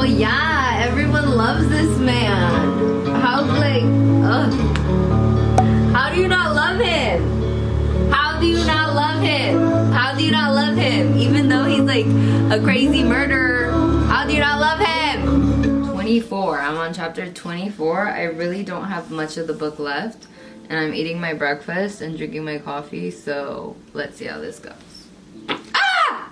yeah, everyone loves this man. How, like, ugh. How do you not love him? How do you not love him? How do you not love him? Even though he's like a crazy murderer, how do you not love him? 24. I'm on chapter 24. I really don't have much of the book left. And I'm eating my breakfast and drinking my coffee. So let's see how this goes. Ah!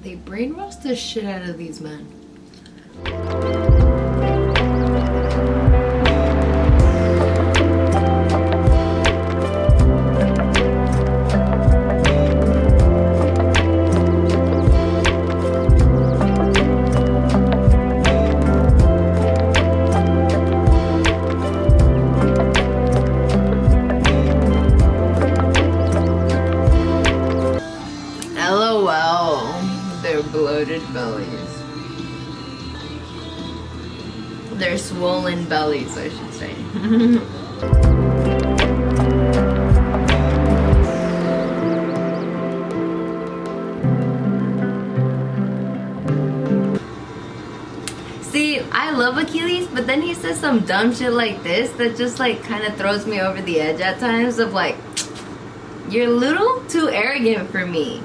They brainwash the shit out of these men. LOL, their bloated bellies. Their swollen bellies, I should say. See, I love Achilles, but then he says some dumb shit like this that just like kind of throws me over the edge at times of like, you're a little too arrogant for me.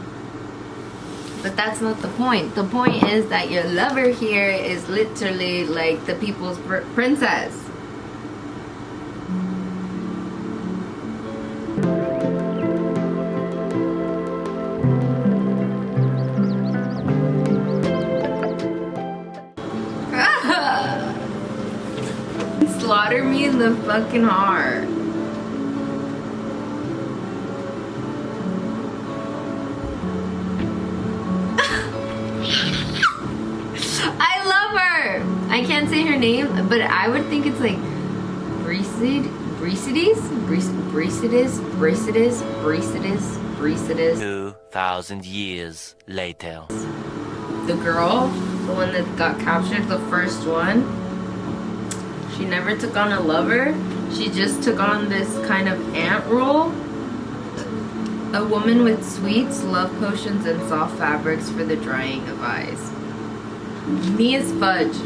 But that's not the point. The point is that your lover here is literally like the people's princess. Slaughter me in the fucking heart. I love her. I can't say her name, but I would think it's like Brisidis. 2,000 years later. The girl, the one that got captured, the first one, she never took on a lover. She just took on this kind of aunt role. A woman with sweets, love potions, and soft fabrics for the drying of eyes. Me as fudge.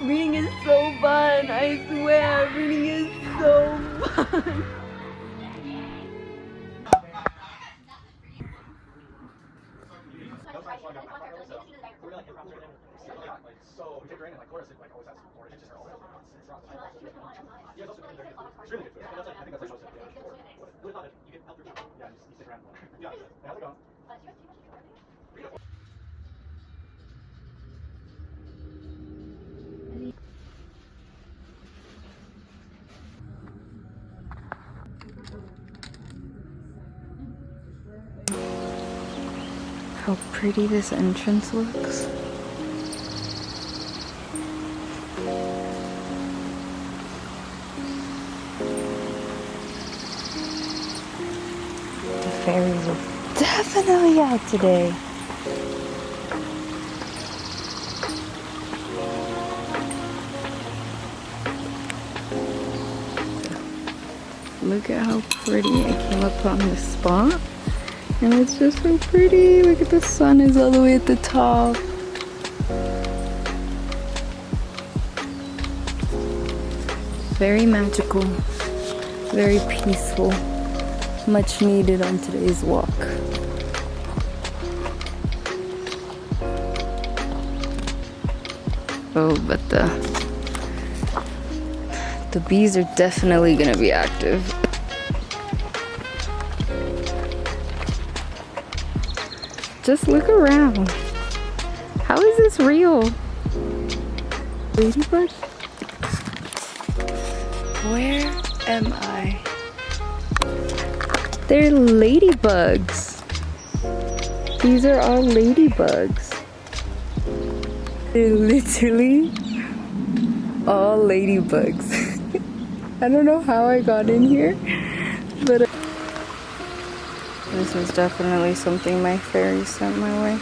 Reading is so fun, I swear, reading is so fun. How pretty this entrance looks. The fairies are definitely out today. Look at how pretty I came upon this spot. And it's just so pretty. Look at the sun is all the way at the top. Very magical. Very peaceful. Much needed on today's walk. Oh, but the bees are definitely gonna be active. Just look around. How is this real? Ladybug? Where am I? They're ladybugs. These are all ladybugs. They're literally all ladybugs. I don't know how I got in here, but this was definitely something my fairy sent my way.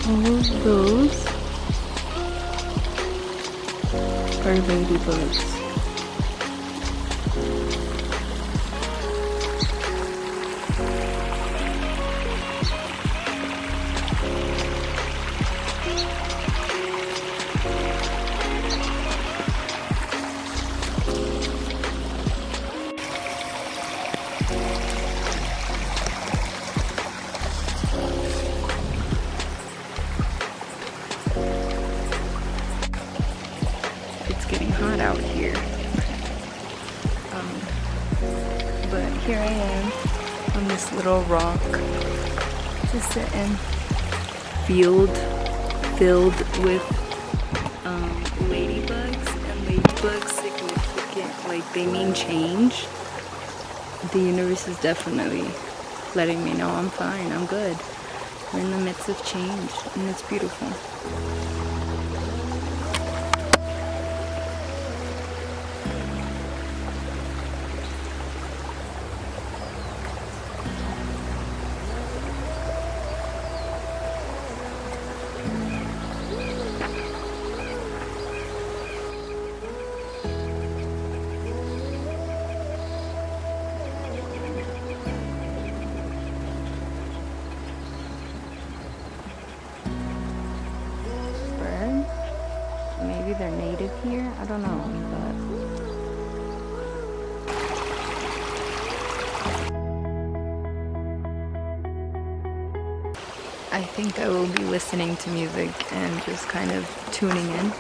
All of those are ladybugs. Hot out here, but here I am on this little rock, just sitting, field filled with ladybugs, and ladybugs significant, like they mean change. The universe is definitely letting me know I'm fine, I'm good. We're in the midst of change, and it's beautiful. Maybe they're native here, I don't know, but I think I will be listening to music and just kind of tuning in.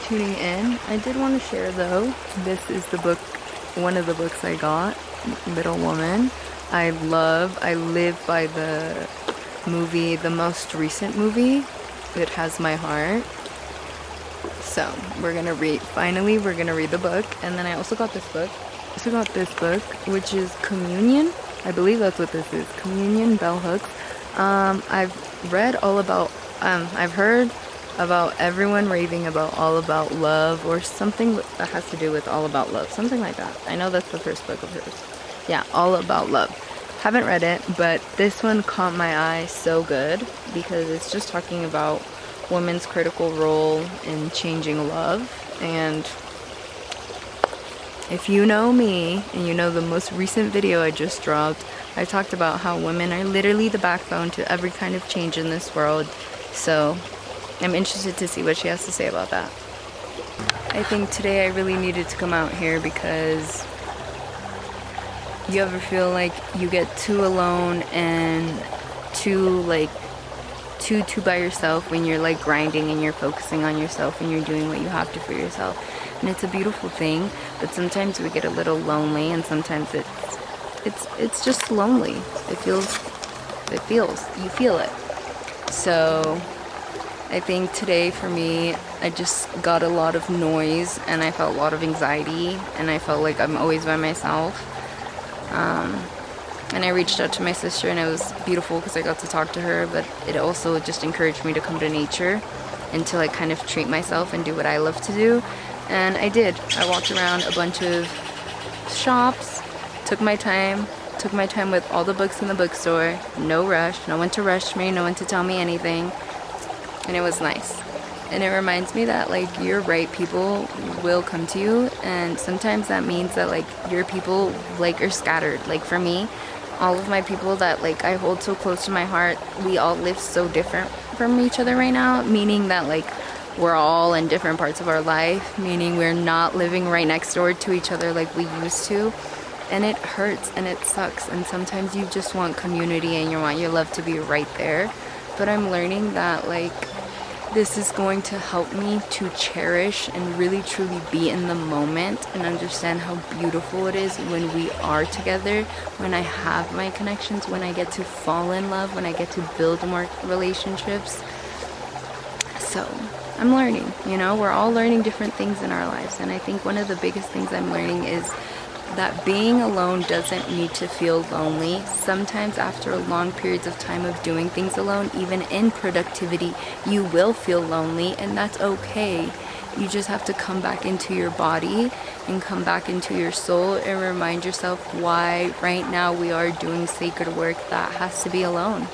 Tuning in. I did want to share though, this is the book, one of the books I got, Little Woman. I live by the movie, the most recent movie, It Has My Heart. So we're gonna read, finally we're gonna read the book. And then I also got this book, which is Communion. I believe that's what this is, Communion, Bell Hooks. I've read all about, I've heard about everyone raving about All About Love, or something that has to do with All About Love, something like that. I know that's the first book of hers. Yeah, All About Love. Haven't read it, but this one caught my eye so good because it's just talking about women's critical role in changing love. And if you know me and you know the most recent video I just dropped, I talked about how women are literally the backbone to every kind of change in this world. So I'm interested to see what she has to say about that. I think today I really needed to come out here because you ever feel like you get too alone and too by yourself when you're like grinding and you're focusing on yourself and you're doing what you have to for yourself. And it's a beautiful thing, but sometimes we get a little lonely, and sometimes it's just lonely. You feel it. So I think today for me, I just got a lot of noise and I felt a lot of anxiety and I felt like I'm always by myself. And I reached out to my sister, and it was beautiful because I got to talk to her, but it also just encouraged me to come to nature and to like kind of treat myself and do what I love to do. And I did. I walked around a bunch of shops, took my time with all the books in the bookstore, no rush, no one to rush me, no one to tell me anything, and it was nice. And it reminds me that like you're right, people will come to you, and sometimes that means that like your people like are scattered. Like for me, all of my people that like I hold so close to my heart, we all live so different from each other right now, meaning that like we're all in different parts of our life, meaning we're not living right next door to each other like we used to. And it hurts and it sucks, and sometimes you just want community and you want your love to be right there. But I'm learning that like this is going to help me to cherish and really truly be in the moment and understand how beautiful it is when we are together, when I have my connections, when I get to fall in love, when I get to build more relationships. So I'm learning, we're all learning different things in our lives. And I think one of the biggest things I'm learning is that being alone doesn't need to feel lonely. Sometimes after long periods of time of doing things alone, even in productivity, you will feel lonely, and that's okay. You just have to come back into your body and come back into your soul and remind yourself why right now we are doing sacred work that has to be alone.